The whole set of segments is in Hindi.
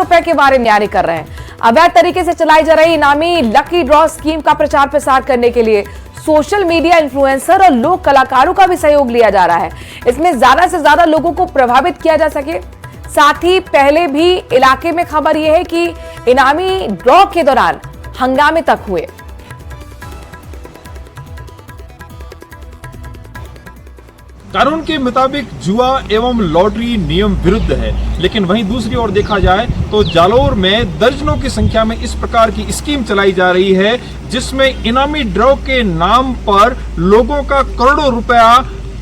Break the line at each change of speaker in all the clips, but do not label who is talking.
रुपए के बारे में न्यारी कर रहे हैं। अवैध तरीके से चलाई जा रही इनामी लकी ड्रॉ स्कीम का प्रचार प्रसार करने के लिए सोशल मीडिया इन्फ्लुएंसर और लोक कलाकारों का भी सहयोग लिया जा रहा है। इसमें ज्यादा से ज्यादा लोगों को प्रभावित किया जा सके। साथ ही पहले भी इलाके में खबर यह है कि इनामी ड्रॉ के दौरान हंगामे तक हुए।
कानून के मुताबिक जुआ एवं लॉटरी नियम विरुद्ध है, लेकिन वहीं दूसरी ओर देखा जाए तो जालोर में दर्जनों की संख्या में इस प्रकार की स्कीम चलाई जा रही है जिसमें इनामी ड्रॉ के नाम पर लोगों का करोड़ों रुपया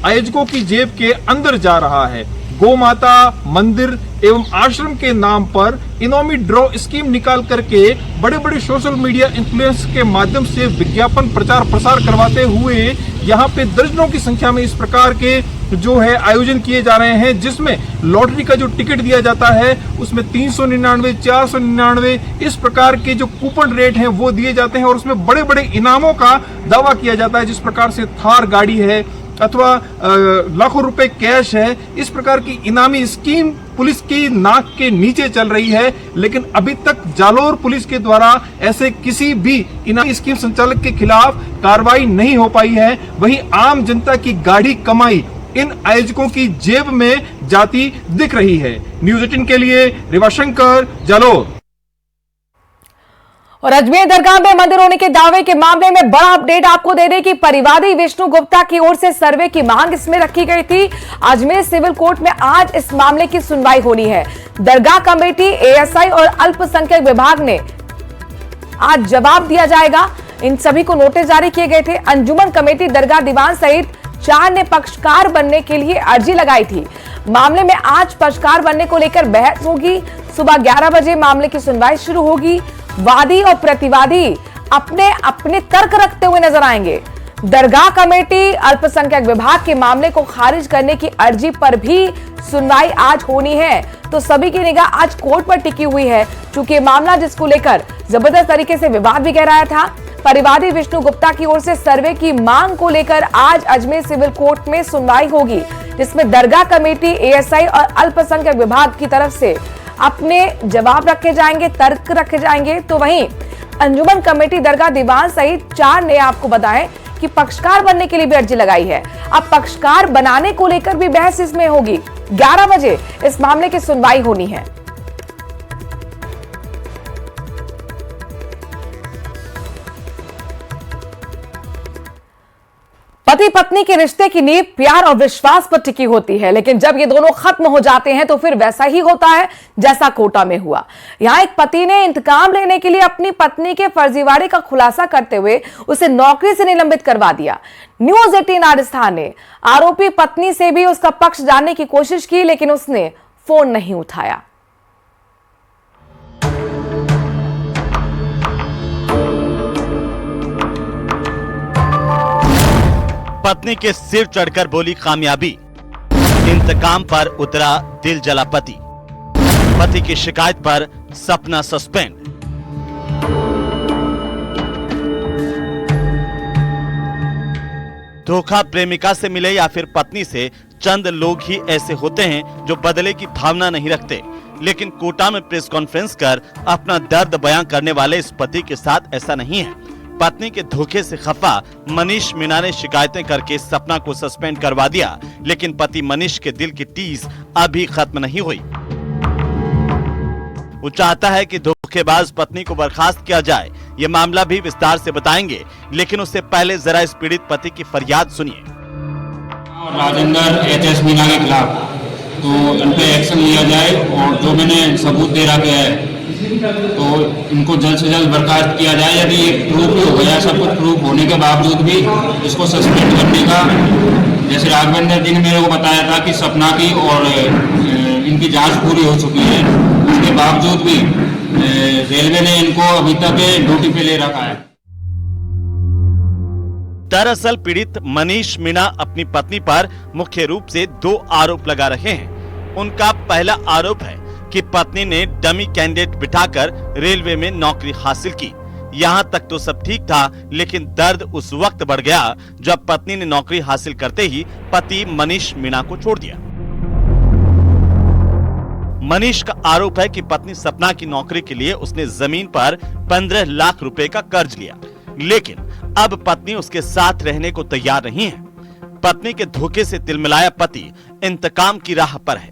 आयोजकों की जेब के अंदर जा रहा है। गौ माता, मंदिर एवं आश्रम के नाम पर इनामी ड्रॉ स्कीम निकाल करके बड़े बड़े सोशल मीडिया इन्फ्लुएंस के माध्यम से विज्ञापन प्रचार प्रसार करवाते हुए यहाँ पे दर्जनों की संख्या में इस प्रकार के जो है आयोजन किए जा रहे हैं, जिसमें लॉटरी का जो टिकट दिया जाता है उसमें 399, 499 इस प्रकार के जो कूपन रेट हैं वो दिए जाते हैं और उसमें बड़े बड़े इनामों का दावा किया जाता है। जिस प्रकार से थार गाड़ी है अथवा लाखों रुपए कैश है, इस प्रकार की इनामी स्कीम पुलिस की नाक के नीचे चल रही है, लेकिन अभी तक जालोर पुलिस के द्वारा ऐसे किसी भी इनामी स्कीम संचालक के खिलाफ कार्रवाई नहीं हो पाई है। वहीं आम जनता की गाढ़ी कमाई इन आयोजकों की जेब में जाती दिख रही है। न्यूज़ 18 के लिए रिवाशंकर, जालोर।
और अजमेर दरगाह में मंदिर होने के दावे के मामले में बड़ा अपडेट आपको दे दें कि परिवादी विष्णु गुप्ता की ओर से सर्वे की मांग इसमें रखी गई थी। अजमेर सिविल कोर्ट में आज इस मामले की सुनवाई होनी है। दरगाह कमेटी, एएसआई और अल्पसंख्यक विभाग ने आज जवाब दिया जाएगा। इन सभी को नोटिस जारी किए गए थे। अंजुमन कमेटी, दरगाह दीवान सहित 4 ने पक्षकार बनने के लिए अर्जी लगाई थी। मामले में आज पक्षकार बनने को लेकर बहस होगी। सुबह 11 बजे मामले की सुनवाई शुरू होगी। वादी और प्रतिवादी अपने अपने तर्क रखते हुए नजर आएंगे। दरगाह कमेटी, अल्पसंख्यक विभाग के मामले को खारिज करने की अर्जी पर भी सुनवाई आज होनी है। तो सभी की निगाह आज कोर्ट पर टिकी हुई है, चूंकि मामला जिसको लेकर जबरदस्त तरीके से विवाद भी गहराया था। परिवादी विष्णु गुप्ता की ओर से सर्वे की मांग को लेकर आज अजमेर सिविल कोर्ट में सुनवाई होगी, जिसमें दरगाह कमेटी, एएसआई और अल्पसंख्यक विभाग की तरफ से अपने जवाब रखे जाएंगे, तर्क रखे जाएंगे। तो वहीं अंजुमन कमेटी, दरगाह दीवान सहित 4 ने आपको बताएं कि पक्षकार बनने के लिए भी अर्जी लगाई है। अब पक्षकार बनाने को लेकर भी बहस इसमें होगी। 11 बजे इस मामले की सुनवाई होनी है। पति पत्नी के रिश्ते की नींव प्यार और विश्वास पर टिकी होती है, लेकिन जब ये दोनों खत्म हो जाते हैं तो फिर वैसा ही होता है जैसा कोटा में हुआ। यहां एक पति ने इंतकाम लेने के लिए अपनी पत्नी के फर्जीवाड़े का खुलासा करते हुए उसे नौकरी से निलंबित करवा दिया। न्यूज़ 18 राजस्थान ने आरोपी पत्नी से भी उसका पक्ष जानने की कोशिश की, लेकिन उसने फोन नहीं उठाया।
पत्नी के सिर चढ़कर बोली कामयाबी, इंतकाम पर उतरा दिल जला पति। पति की शिकायत पर सपना सस्पेंड। धोखा प्रेमिका से मिले या फिर पत्नी से, चंद लोग ही ऐसे होते हैं जो बदले की भावना नहीं रखते, लेकिन कोटा में प्रेस कॉन्फ्रेंस कर अपना दर्द बयां करने वाले इस पति के साथ ऐसा नहीं है। पत्नी के धोखे से खफा मनीष मीणा ने शिकायतें करके सपना को सस्पेंड करवा दिया, लेकिन पति मनीष के दिल की टीस अभी खत्म नहीं हुई। वो चाहता है कि धोखेबाज पत्नी को बर्खास्त किया जाए। ये मामला भी विस्तार से बताएंगे, लेकिन उससे पहले जरा इस पीड़ित पति की फरियाद सुनिए।
राजेंद्र एच.एस. मीणा के खिलाफ तो इन पे एक्शन लिया जाए और जो मैंने सबूत दे रखा है तो इनको जल्द से जल्द बर्खास्त किया जाए। यदि ये प्रूफ भी हो गया, सब कुछ प्रूफ होने के बावजूद भी इसको सस्पेंड करने का, जैसे राघवेंद्र जी ने मेरे को बताया था कि सपना की और इनकी जांच पूरी हो चुकी है, उसके बावजूद भी रेलवे ने इनको अभी तक ड्यूटी पे ले रखा है।
दरअसल पीड़ित मनीष मीणा अपनी पत्नी पर मुख्य रूप से 2 आरोप लगा रहे हैं। उनका पहला आरोप है कि पत्नी ने डमी कैंडिडेट बिठाकर रेलवे में नौकरी हासिल की। यहाँ तक तो सब ठीक था, लेकिन दर्द उस वक्त बढ़ गया जब पत्नी ने नौकरी हासिल करते ही पति मनीष मीणा को छोड़ दिया। मनीष का आरोप है कि पत्नी सपना की नौकरी के लिए उसने जमीन पर 15 लाख रुपए का कर्ज लिया, लेकिन अब पत्नी उसके साथ रहने को तैयार नहीं है। पत्नी के धोखे से तिलमिलाया पति इंतकाम की राह पर है।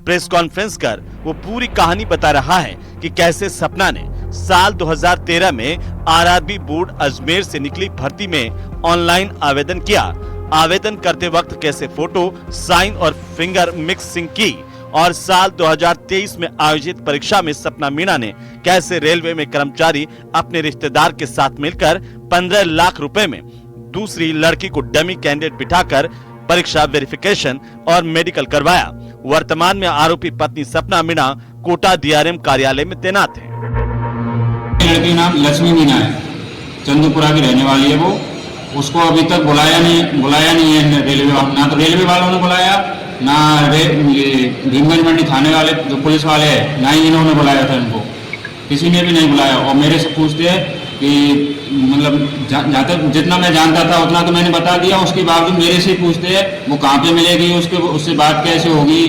प्रेस कॉन्फ्रेंस कर वो पूरी कहानी बता रहा है कि कैसे सपना ने साल 2013 में आरआरबी बोर्ड अजमेर से निकली भर्ती में ऑनलाइन आवेदन किया। आवेदन करते वक्त कैसे फोटो, साइन और फिंगर मिक्सिंग की, और साल 2023 में आयोजित परीक्षा में सपना मीणा ने कैसे रेलवे में कर्मचारी अपने रिश्तेदार के साथ मिलकर 15 लाख रुपए में दूसरी लड़की को डमी कैंडिडेट बिठाकर परीक्षा वेरिफिकेशन और मेडिकल करवाया। वर्तमान में आरोपी पत्नी सपना मीणा कोटा डीआरएम कार्यालय में तैनात है।
लड़की का नाम लक्ष्मी मीणा है, चंदूपुरा की रहने वाली है। वो उसको अभी तक बुलाया नहीं है रेलवे, ना तो रेलवे वालों ने बुलाया, ना भीमगंज मंडी थाने वाले जो पुलिस वाले हैं, ना ही इन्होंने बुलाया था इनको, किसी ने भी नहीं बुलाया। और मेरे से पूछते हैं कि मतलब जितना मैं जानता था उतना तो मैंने बता दिया, उसके बावजूद मेरे से पूछते हैं वो कहाँ पे मिलेगी, उससे बात कैसे होगी।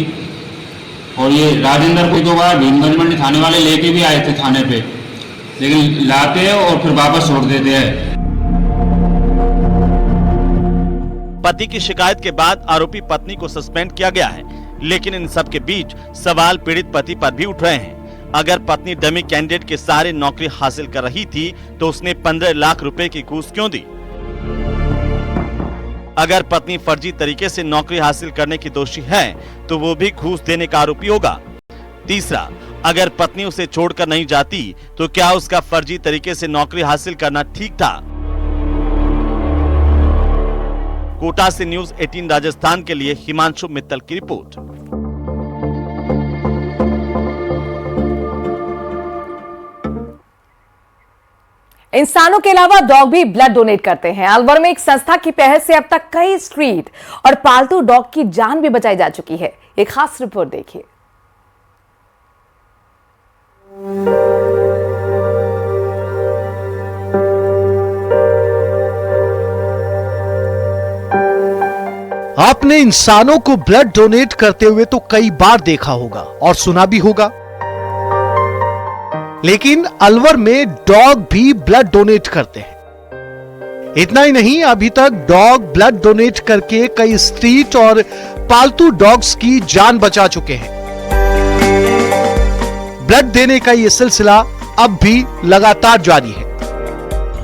और ये राजेंद्र को 2 बार भीमगंज मंडी थाने वाले लेके भी आए थे थाने पे, लेकिन लाते हैं और फिर वापस छोड़ देते हैं।
पति की शिकायत के बाद आरोपी पत्नी को सस्पेंड किया गया है, लेकिन इन सब के बीच सवाल पीड़ित पति पर भी उठ रहे हैं। अगर पत्नी डमी कैंडिडेट के सहारे नौकरी हासिल कर रही थी तो उसने 15 लाख रुपए की घूस क्यों दी? अगर पत्नी फर्जी तरीके से नौकरी हासिल करने की दोषी है तो वो भी घूस देने का आरोपी होगा। तीसरा, अगर पत्नी उसे छोड़कर नहीं जाती तो क्या उसका फर्जी तरीके से नौकरी हासिल करना ठीक था? कोटा से न्यूज़ 18 राजस्थान के लिए हिमांशु मित्तल की रिपोर्ट।
इंसानों के अलावा डॉग भी ब्लड डोनेट करते हैं। अलवर में एक संस्था की पहल से अब तक कई स्ट्रीट और पालतू डॉग की जान भी बचाई जा चुकी है। एक खास रिपोर्ट देखिए।
आपने इंसानों को ब्लड डोनेट करते हुए तो कई बार देखा होगा और सुना भी होगा, लेकिन अलवर में डॉग भी ब्लड डोनेट करते हैं। इतना ही नहीं, अभी तक डॉग ब्लड डोनेट करके कई स्ट्रीट और पालतू डॉग्स की जान बचा चुके हैं। ब्लड देने का यह सिलसिला अब भी लगातार जारी है।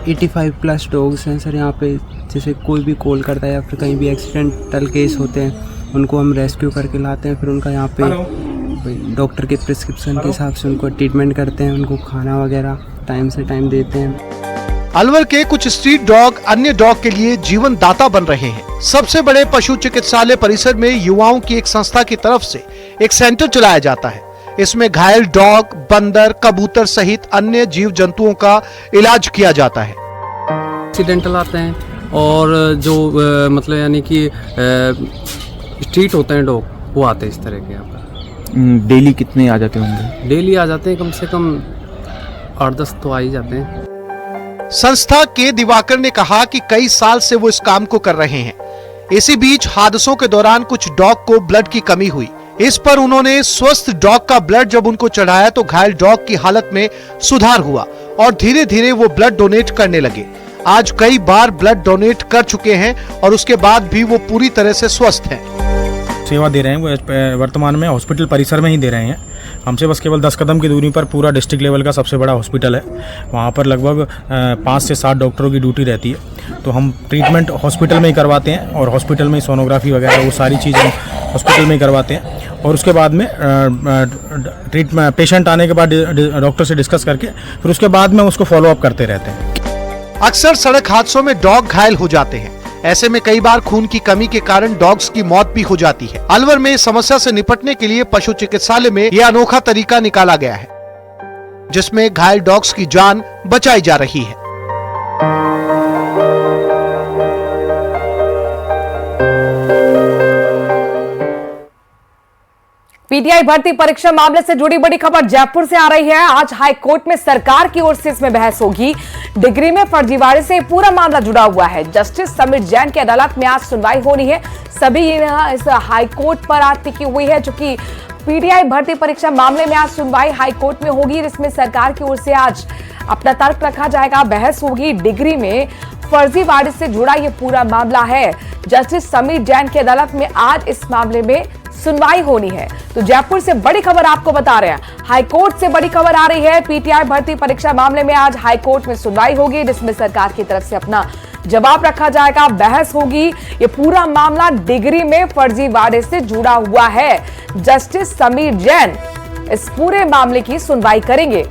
85+ डॉग्स हैं सर यहाँ पे। जैसे कोई भी कॉल करता है या फिर कहीं भी एक्सीडेंटल केस होते हैं, उनको हम रेस्क्यू करके लाते हैं, फिर उनका यहाँ पे डॉक्टर के प्रिस्क्रिप्शन के हिसाब से उनको ट्रीटमेंट करते हैं, उनको खाना वगैरह टाइम से टाइम देते हैं।
अलवर के कुछ स्ट्रीट डॉग अन्य डॉग के लिए जीवन दाता बन रहे हैं। सबसे बड़े पशु चिकित्सालय परिसर में युवाओं की एक संस्था की तरफ से एक सेंटर चलाया जाता है। इसमें घायल डॉग, बंदर, कबूतर सहित अन्य जीव जंतुओं का इलाज किया जाता है।
एक्सीडेंटल आते हैं और जो मतलब यानी कि स्ट्रीट होते हैं डॉग, वो आते हैं इस तरह के। यहाँ पर
डेली कितने आ जाते होंगे?
डेली आ जाते हैं, कम से कम 8-10 तो आ ही जाते हैं।
संस्था के दिवाकर ने कहा कि कई साल से वो इस काम को कर रहे हैं। इसी बीच हादसों के दौरान कुछ डॉग को ब्लड की कमी हुई। इस पर उन्होंने स्वस्थ डॉग का ब्लड जब उनको चढ़ाया तो घायल डॉग की हालत में सुधार हुआ और धीरे धीरे वो ब्लड डोनेट करने लगे। आज कई बार ब्लड डोनेट कर चुके हैं और उसके बाद भी वो पूरी तरह से स्वस्थ हैं।
सेवा दे रहे हैं वो वर्तमान में हॉस्पिटल परिसर में ही दे रहे हैं। हमसे बस केवल 10 कदम की दूरी पर पूरा डिस्ट्रिक्ट लेवल का सबसे बड़ा हॉस्पिटल है। वहाँ पर लगभग 5 से 7 डॉक्टरों की ड्यूटी रहती है। तो हम ट्रीटमेंट हॉस्पिटल में ही करवाते हैं और हॉस्पिटल में सोनोग्राफी वगैरह वो सारी चीज़ें हॉस्पिटल में ही करवाते हैं। और उसके बाद में ट्रीटमेंट पेशेंट आने के बाद डॉक्टर से डिस्कस करके फिर उसके बाद में उसको फॉलोअप करते रहते हैं।
अक्सर सड़क हादसों में डॉग घायल हो जाते हैं। ऐसे में कई बार खून की कमी के कारण डॉग्स की मौत भी हो जाती है। अलवर में इस समस्या से निपटने के लिए पशु चिकित्सालय में यह अनोखा तरीका निकाला गया है, जिसमें घायल डॉग्स की जान बचाई जा रही है।
पीटीआई भर्ती परीक्षा मामले से जुड़ी बड़ी खबर जयपुर से आ रही है। आज हाई कोर्ट में सरकार की ओर से इसमें बहस होगी। डिग्री में फर्जीवाड़े से पूरा मामला जुड़ा हुआ है। जस्टिस समीर जैन की अदालत में आज सुनवाई होनी है। सभी यहाँ इस हाई कोर्ट पर आज टिकी हुई है, चूंकि पीटीआई भर्ती परीक्षा मामले में आज सुनवाई हाई कोर्ट में होगी, जिसमें सरकार की ओर से आज अपना तर्क रखा जाएगा, बहस होगी। डिग्री में फर्जीवाड़े से जुड़ा ये पूरा मामला है। जस्टिस समीर जैन की अदालत में आज इस मामले में सुनवाई होनी है। तो जयपुर से बड़ी खबर आपको बता रहे हैं, हाईकोर्ट से बड़ी खबर आ रही है। पीटीआई भर्ती परीक्षा मामले में आज हाईकोर्ट में सुनवाई होगी, जिसमें सरकार की तरफ से अपना जवाब रखा जाएगा, बहस होगी। ये पूरा मामला डिग्री में फर्जीवाड़े से जुड़ा हुआ है। जस्टिस समीर जैन इस पूरे मामले की सुनवाई करेंगे